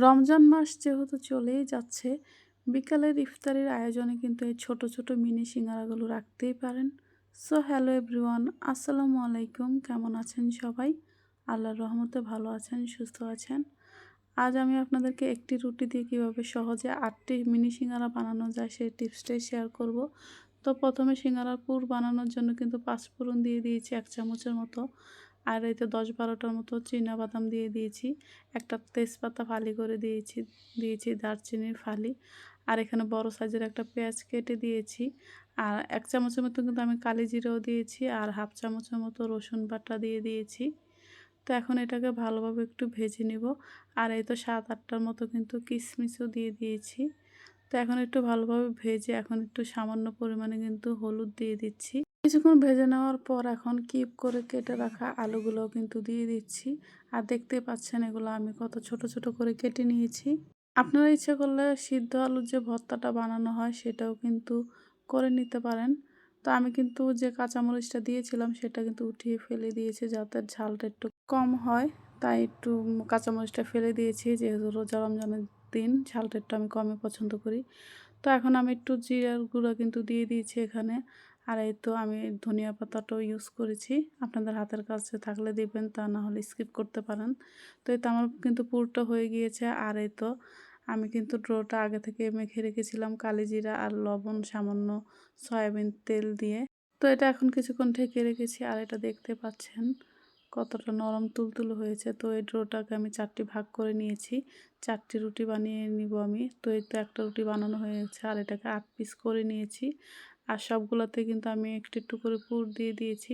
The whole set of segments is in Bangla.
রমজান মাস যেহেতু চলেই যাচ্ছে, বিকালের ইফতারির আয়োজনে কিন্তু এই ছোট, ছোট মিনি সিঙ্গারাগুলো রাখতেই পারেন। সো হ্যালো এভরিওয়ান, আসসালামু আলাইকুম। কেমন আছেন সবাই? আল্লাহর রহমতে ভালো আছেন, সুস্থ আছেন। আজ আমি আপনাদেরকে একটি রুটি দিয়ে কীভাবে সহজে ৮টি মিনি সিঙ্গারা বানানো যায় সেই টিপসটাই শেয়ার করব। তো প্রথমে সিঙ্গারার পুর বানানোর জন্য কিন্তু ৫ ফোড়ন দিয়ে দিয়েছি ১ চামচের মতো। আর এতে ১০-১২টার মতো চীনাবাদাম দিয়ে দিয়েছি। একটা তেজপাতা ফালি করে দিয়েছি দারচিনির ফালি। আর এখানে বড় সাইজের একটা পেঁয়াজ কেটে দিয়েছি। আর ১ চামচের মতো কিন্তু আমি কালি জিরাও দিয়েছি আর 1/2 চামচের মতো রসুন বাটা দিয়ে দিয়েছি। তো এখন এটাকে ভালোভাবে একটু ভেজে নিব। আর এই তো ৭-৮টার মতো কিন্তু কিশমিশও দিয়ে দিয়েছি। তো এখন একটু ভালোভাবে ভেজে এখন একটু সামান্য পরিমাণে কিন্তু হলুদ দিয়ে দিচ্ছি। কিছুক্ষণ ভেজে নেওয়ার পর এখন কিউব করে কেটে রাখা আলুগুলোও কিন্তু দিয়ে দিচ্ছি। আর দেখতেই পাচ্ছেন এগুলো আমি কত ছোট ছোট করে কেটে নিয়েছি। আপনারা ইচ্ছে করলে সিদ্ধ আলুর যে ভর্তাটা বানানো হয় সেটাও কিন্তু করে নিতে পারেন। তো আমি কিন্তু যে কাঁচামরিচটা দিয়েছিলাম সেটা কিন্তু উঠিয়ে ফেলে দিয়েছি যাতে ঝালটা একটু কম হয়। তাই একটু কাঁচামরিচটা ফেলে দিয়েছি, যেহেতু রোজা রমজানের দিন ঝালটা একটু আমি কমই পছন্দ করি। তো এখন আমি একটু জিরার গুঁড়া কিন্তু দিয়ে দিয়েছি এখানে। আর এই তো আমি ধনিয়া পাতাটাও ইউজ করেছি। আপনাদের হাতের কাছে থাকলে দিবেন, তা না হলে স্কিপ করতে পারেন। তো এই তো আমার কিন্তু পুরটা হয়ে গিয়েছে। আর এই তো আমি কিন্তু ডোটা আগে থেকে মেখে রেখেছিলাম কালিজিরা আর লবণ, সামান্য সয়াবিন তেল দিয়ে। তো এটা এখন কিছুক্ষণ ঢেকে রেখেছি। আর এটা দেখতে পাচ্ছেন কতটা নরম তুলতুলে হয়েছে। তো এই ডোটাকে আমি 4টি ভাগ করে নিয়েছি। 4টি রুটি বানিয়ে নিব আমি। তো এই তো একটা রুটি বানানো হয়ে গেছে আর এটাকে 8 পিস করে নিয়েছি। আর সবগুলাতে কিন্তু আমি একটু একটু করে পুর দিয়ে দিয়েছি।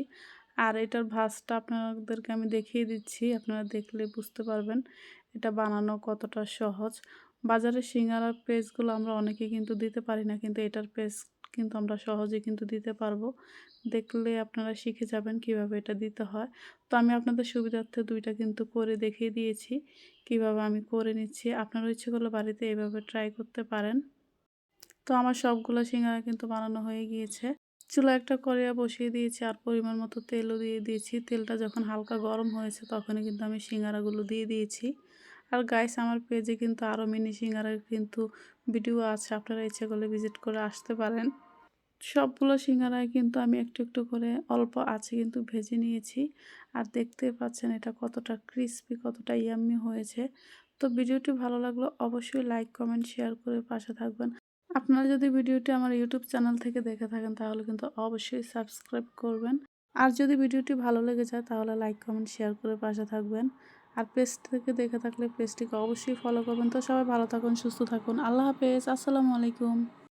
আর এটার ভাঁজটা আপনাদেরকে আমি দেখিয়ে দিচ্ছি, আপনারা দেখলে বুঝতে পারবেন এটা বানানো কতটা সহজ। বাজারে সিঙ্গারার পেস্টগুলো আমরা অনেকেই কিন্তু দিতে পারি না, কিন্তু এটার পেস্ট কিন্তু আমরা সহজেই কিন্তু দিতে পারবো। দেখলে আপনারা শিখে যাবেন কিভাবে এটা দিতে হয়। তো আমি আপনাদের সুবিধার্থে 2টা কিন্তু করে দেখিয়ে দিয়েছি কিভাবে আমি করে নিচ্ছি। আপনারা ইচ্ছে করলে বাড়িতে এভাবে ট্রাই করতে পারেন। তো আমার সবগুলো সিঙ্গারা কিন্তু বানানো হয়ে গিয়েছে। চুলায় একটা কড়াইয়া বসিয়ে দিয়েছি আর পরিমাণ মতো তেলও দিয়ে দিয়েছি। তেলটা যখন হালকা গরম হয়েছে তখনই কিন্তু আমি সিঙ্গারাগুলো দিয়ে দিয়েছি। আর গাইস, আমার পেজে কিন্তু আরও মিনি সিঙ্গারার কিন্তু ভিডিও আছে, আপনারা ইচ্ছে করলে ভিজিট করে আসতে পারেন। সবগুলো সিঙ্গারায় কিন্তু আমি একটু একটু করে অল্প আছে কিন্তু ভেজে নিয়েছি। আর দেখতে পাচ্ছেন এটা কতটা ক্রিস্পি, কতটা ইয়াম্মি হয়েছে। তো ভিডিওটি ভালো লাগলো অবশ্যই লাইক, কমেন্ট, শেয়ার করে পাশে থাকবেন। আপনারা যদি ভিডিওটি আমার ইউটিউব চ্যানেল থেকে দেখে থাকেন তাহলে কিন্তু অবশ্যই সাবস্ক্রাইব করবেন। আর যদি ভিডিওটি ভালো লেগে যায় তাহলে লাইক, কমেন্ট, শেয়ার করে পাশে থাকবেন। আর পেজ থেকে দেখে থাকলে পেজটিকে অবশ্যই ফলো করবেন। তো সবাই ভালো থাকুন, সুস্থ থাকুন। আল্লাহ হাফেজ, আসসালামু আলাইকুম।